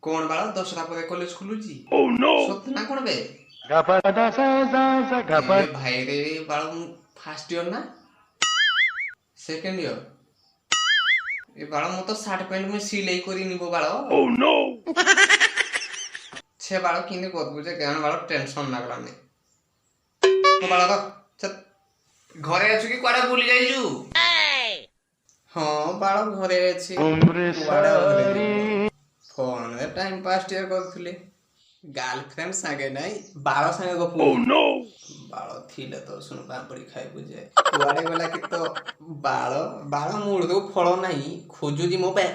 कौन बाल 10टा पर कॉलेज खुलुची सत ना कौन बे ए भाई रे बाल फर्स्ट ईयर ना सेकंड ईयर ए बाल मो तो शर्ट पैंट में सिलाई करी निबो बाल छे बाल किने करबु जे गान बाल टेंशन लागला ने तो बाल द चल घरे अछु कि कोडा भूली जाइजु हां बाल घरे अछि कोडा घरे फोन रे टाइम पास टियर करथले गर्लफ्रेंड संगे नहीं बाल संगे गपु बाल थिले तो सुन पापड़ी खाइ बुझे कुआडे गला कि तो बाल बाल मूड दो फळ नहीं खोजु जी मो पे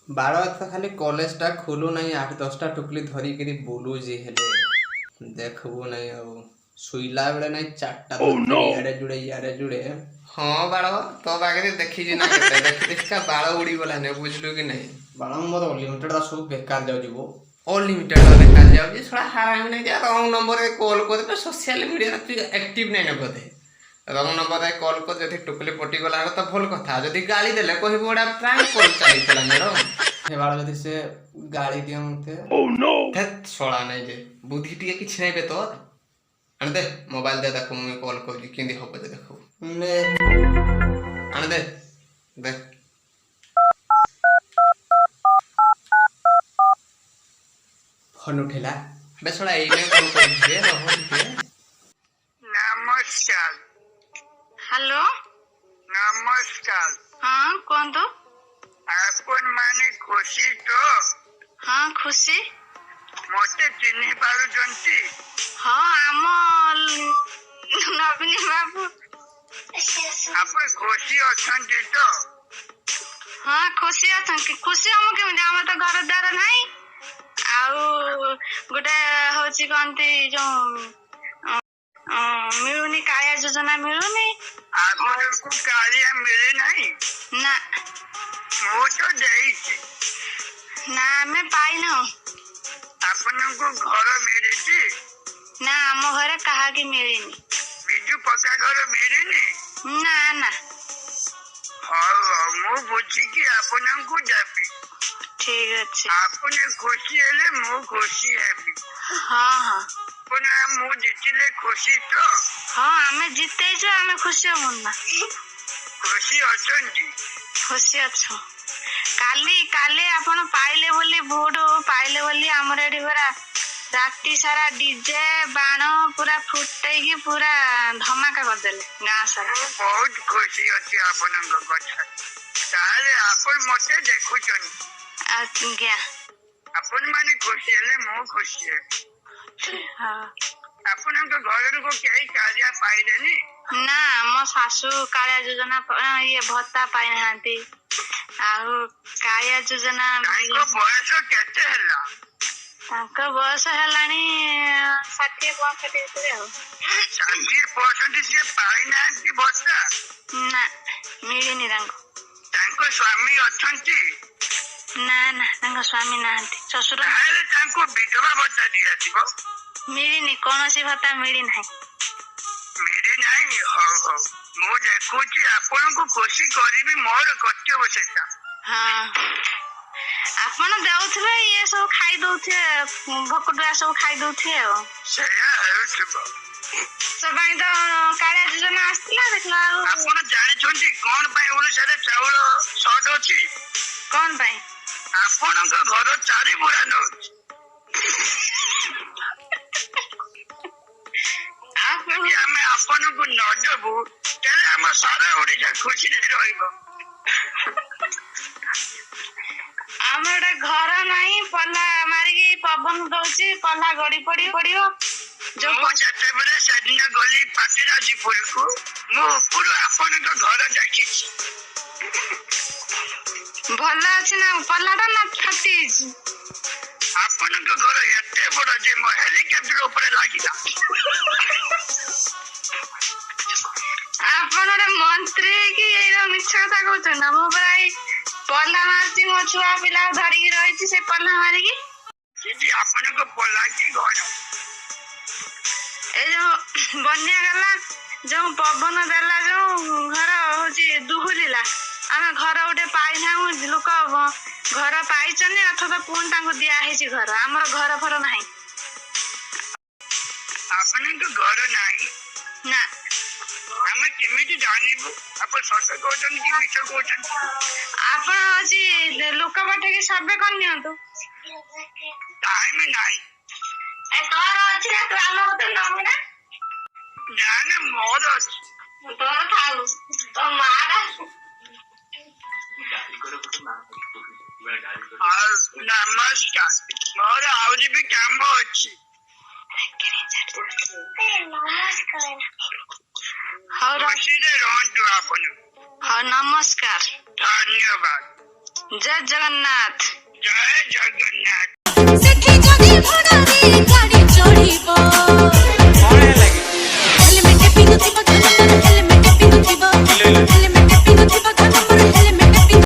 बाल तो खाली कॉलेज टा खोलू नहीं 8-10टा टुकली धरी करी बोलू जी हेले देखबो नहीं अब सुइला बेले नहीं 4टा याडे जुड़े हां बाल तो बागे देखि जी ना केते देखि का बाल उड़ी गला ने बुझलु कि नहीं बाल मोर अनलिमिटेड दा सब बेकार जाउ जीवो अनलिमिटेड दा बेकार जाउ जी थोड़ा हाराम नहीं जा रॉन्ग नंबर रे कॉल कर पे सोशल मीडिया रे एक्टिव नहीं न बदे रंग नंबर रे कॉल कर जति टुकली पटी गला तो भल कथा जति गाली देले कहबो ओडा प्रैंक कॉल चली चला मैडम हे बाल जति से गाली दिया मते धत सोळा नहीं जे बुद्धि टिके किछ नहीं बे तो आन दे मोबाइल दे देखो मैं कॉल कर किंदी हो बजे देखो ने आन दे दे फोन उठेला बेसोड़ा एने कॉल कर दे रहो दे नमस्कार हेलो नमस्कार हाँ कौन तो आपन माने खुशी तो हाँ खुशी मते चिन्हि पारु जंती हाँ आम नवीन बाबू आपन खुशी अछंती तो हाँ खुशी अछंती खुशी हम केमि आम तो घर द्वार नहीं आउ गोटे होची कोनती जो मिलुनी काया योजना मिलुनी आपन को कालिया मिले नहीं ना वो तो देई ना मैं पाई न आपन को घर मिले छी ना आम घरे कहा की मिलिनी बिजू पक्का घर मिले नहीं ना ना हां मु बुझी कि आपन को जापी ठीक अच्छे आपने खुशी हेले मु खुशी हेबी हाँ हाँ पुना मु जितिले खुशी तो हाँ आमे जीते जो आमे खुशी होना खुशी अछंती खुशी अच्छो काली काले आपण पाइले बोली भोट पाइले बोली हमर एडी पूरा राती सारा डीजे बाण पूरा फुटाई की पूरा धमाका कर देले गां सारा बहुत खुशी अछि आपन कथा ताले आपन मते देखु छन आज्ञा आपन माने खुशी हेले मु खुशी है हां आपन को घर को केई कार्य पाइले नी ना मो सासू काया योजना ये भत्ता पाइ नहांती आउ काया योजना ताको बयस केते हला ताको बयस हलानी 60-65 हो 60% से पाइ ना कि भत्ता ना मिलिनी ताको स्वामी अछंती ना ना ताको स्वामी नाहंती ससुर ताले ताको विधवा भत्ता दिया दिबो मिलिनी कोनोसी भत्ता मिली नहीं मेरे नहीं हो मु देखुची आपन को खुशी करिबी मोर कर्तव्य सेटा हाँ आपण देउथबे ये सब खाई दउथे भकुडा सब खाई दउथे सेया हेउथबो सबाई तो काया योजना आस्तिला देखला आपन जानि छंती कोन पई ओडिसा रे चाउल शॉर्ट अछि कोन पई आपन को घर चारि बुरा न आपण हमें आपन को न देबु तेले हम सारा ओडिसा खुशी रे रहइबो हमर घर नहीं पल्ला मारिकी पवन दउची पल्ला गड़ी पड़ियो जो जते बेले सेदिन गली पाटिरा जीपुर को मु पुरो आपन को घर देखि भला अछि ना पल्लाटा ना फटी आपन को घर एते बड़ जे म हेलीकॉप्टर ऊपर लागिला आपण रे मंत्री की एरा मिछ कथा कहत ना मो भाई पल्ला मारती मो छुआ पिला धरि की रहिछि से पल्ला मारी की सीधी आपन को पल्ला की घर ए जो बन्या गला जो पवन देला जो घर होची दुहुलिला ଆମେ ଘର ଗୋଟେ ପାଇନାହୁଁ ଲୋକ ଘର ପାଇଛନ୍ତି ଅଥଚ ପୁଣି ତାଙ୍କୁ ଦିଆ ହେଇଛି ଘର ଆମର ଘର ଫର ନାହିଁ ଆପଣଙ୍କ ଘର ନାହିଁ ନା ଆମେ କେମିତି ଜାଣିବୁ ଆପଣ ସତ କହୁଛନ୍ତି କି ମିଛ କହୁଛନ୍ତି ଆପଣ ହଉଛି ଲୋକ ପଠେଇକି ସର୍ଭେ କରିନିଅନ୍ତୁ ଟାଇମ ନାହିଁ ତୋର ଅଛି ନା ତୁ ଆମ କଥା ନବୁ ନା ନା ନା ମୋର ଅଛି ତୋର ଥାଉ ତୋ ମାଟା ନମସ୍କାର ମୋର ଆହୁରି ବି କାମ ଅଛି ହଉ ଖୁସିରେ ରୁହନ୍ତୁ ଆପଣ ହଉ ନମସ୍କାର ଧନ୍ୟବାଦ ଜୟ ଜଗନ୍ନାଥ ଜୟ ଜଗନ୍ନାଥ ସେଠି ଯଦି ଭଡ଼ାରେ ଗାଡ଼ି ଚଢ଼ିବ କଣ ହେଲା କି ହେଲମେଟ ପିନ୍ଧୁଥିବ ହେଲମେଟ ପିନ୍ଧୁଥିବ